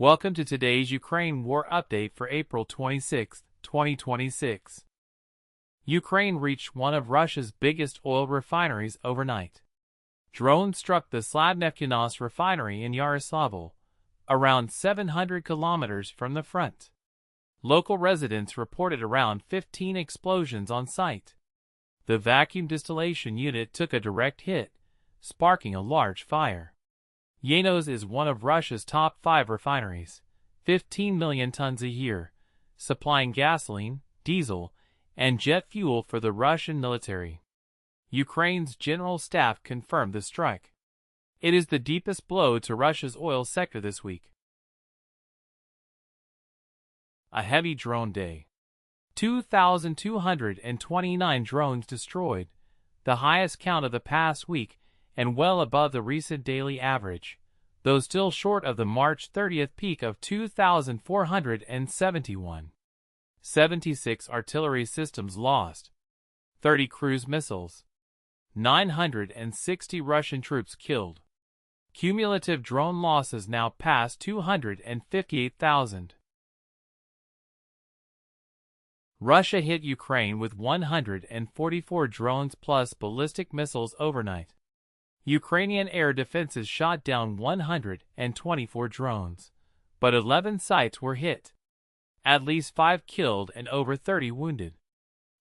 Welcome to today's Ukraine war update for April 26, 2026. Ukraine reached one of Russia's biggest oil refineries overnight. Drones struck the Slavneft-YaNOS refinery in Yaroslavl, around 700 kilometers from the front. Local residents reported around 15 explosions on site. The vacuum distillation unit took a direct hit, sparking a large fire. YaNOS is one of Russia's top 5 refineries, 15 million tons a year, supplying gasoline, diesel, and jet fuel for the Russian military. Ukraine's general staff confirmed the strike. It is the deepest blow to Russia's oil sector this week. A heavy drone day. 2,229 drones destroyed, the highest count of the past week and well above the recent daily average, though still short of the March 30th peak of 2,471. 76 artillery systems lost, 30 cruise missiles, 960 Russian troops killed. Cumulative drone losses now pass 258,000. Russia hit Ukraine with 144 drones plus ballistic missiles overnight. Ukrainian air defenses shot down 124 drones, but 11 sites were hit. At least 5 killed and over 30 wounded.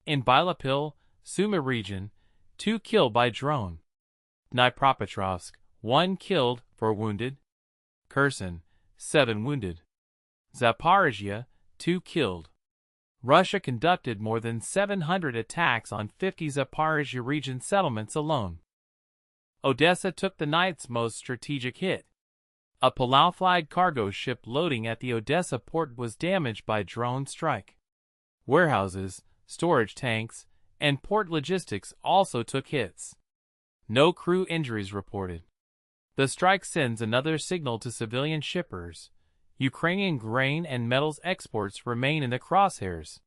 In Bielopil, Sumy region, 2 killed by drone. Dnipropetrovsk, 1 killed, 4 wounded. Kherson, 7 wounded. Zaporizhia, 2 killed. Russia conducted more than 700 attacks on 50 Zaporizhia region settlements alone. Odesa took the night's most strategic hit. A Palau-flagged cargo ship loading at the Odesa port was damaged by drone strike. Warehouses, storage tanks, and port logistics also took hits. No crew injuries reported. The strike sends another signal to civilian shippers. Ukrainian grain and metals exports remain in the crosshairs.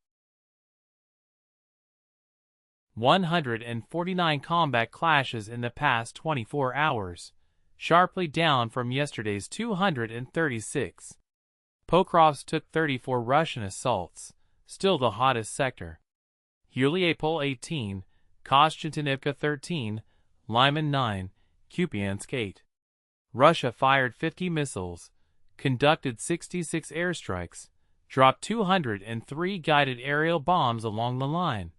149 combat clashes in the past 24 hours, sharply down from yesterday's 236. Pokrovsk took 34 Russian assaults, still the hottest sector. Aliyev 18, Koshchetinivka 13, Lyman 9, Kupiansk 8. Russia fired 50 missiles, conducted 66 airstrikes, dropped 203 guided aerial bombs along the line,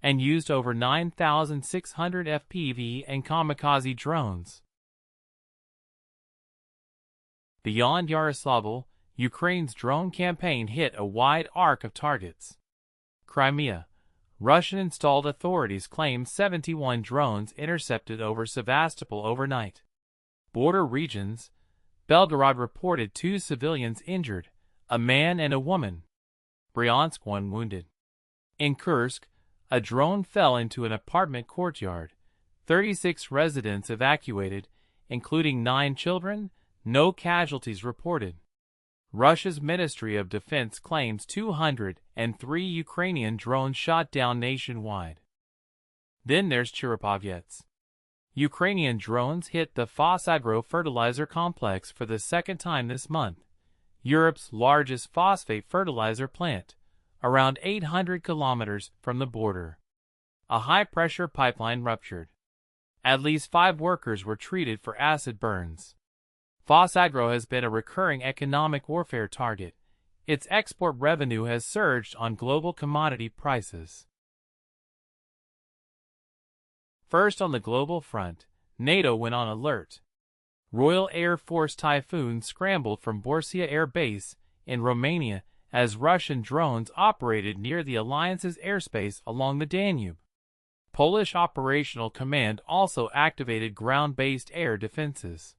and used over 9,600 FPV and kamikaze drones. Beyond Yaroslavl, Ukraine's drone campaign hit a wide arc of targets. Crimea, Russian-installed authorities claim 71 drones intercepted over Sevastopol overnight. Border regions, Belgorod reported 2 civilians injured, a man and a woman. Bryansk 1 wounded. In Kursk, a drone fell into an apartment courtyard. 36 residents evacuated, including 9 children, no casualties reported. Russia's Ministry of Defense claims 203 Ukrainian drones shot down nationwide. Then there's Cherepovets. Ukrainian drones hit the Phosagro fertilizer complex for the second time this month, Europe's largest phosphate fertilizer plant, around 800 kilometers from the border. A high-pressure pipeline ruptured. At least 5 workers were treated for acid burns. Phosagro has been a recurring economic warfare target. Its export revenue has surged on global commodity prices. First on the global front, NATO went on alert. Royal Air Force Typhoon scrambled from Borsia Air Base in Romania as Russian drones operated near the alliance's airspace along the Danube. Polish Operational Command also activated ground-based air defenses.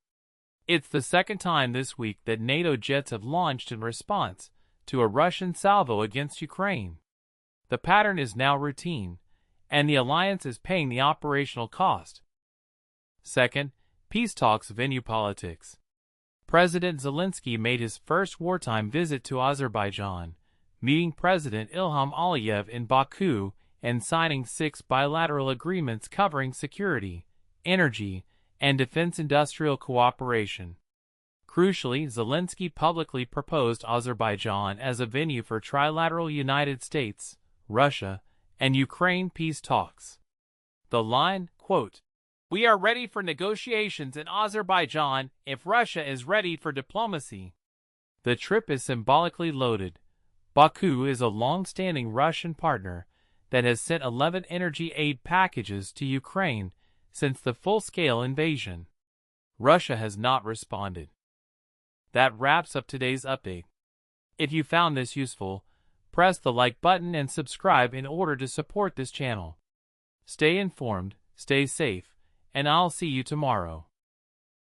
It's the second time this week that NATO jets have launched in response to a Russian salvo against Ukraine. The pattern is now routine, and the alliance is paying the operational cost. Second, peace talks venue politics. President Zelensky made his first wartime visit to Azerbaijan, meeting President Ilham Aliyev in Baku and signing 6 bilateral agreements covering security, energy, and defense industrial cooperation. Crucially, Zelensky publicly proposed Azerbaijan as a venue for trilateral United States, Russia, and Ukraine peace talks. The line, quote, "We are ready for negotiations in Azerbaijan if Russia is ready for diplomacy." The trip is symbolically loaded. Baku is a long-standing Russian partner that has sent 11 energy aid packages to Ukraine since the full-scale invasion. Russia has not responded. That wraps up today's update. If you found this useful, press the like button and subscribe in order to support this channel. Stay informed, stay safe, and I'll see you tomorrow.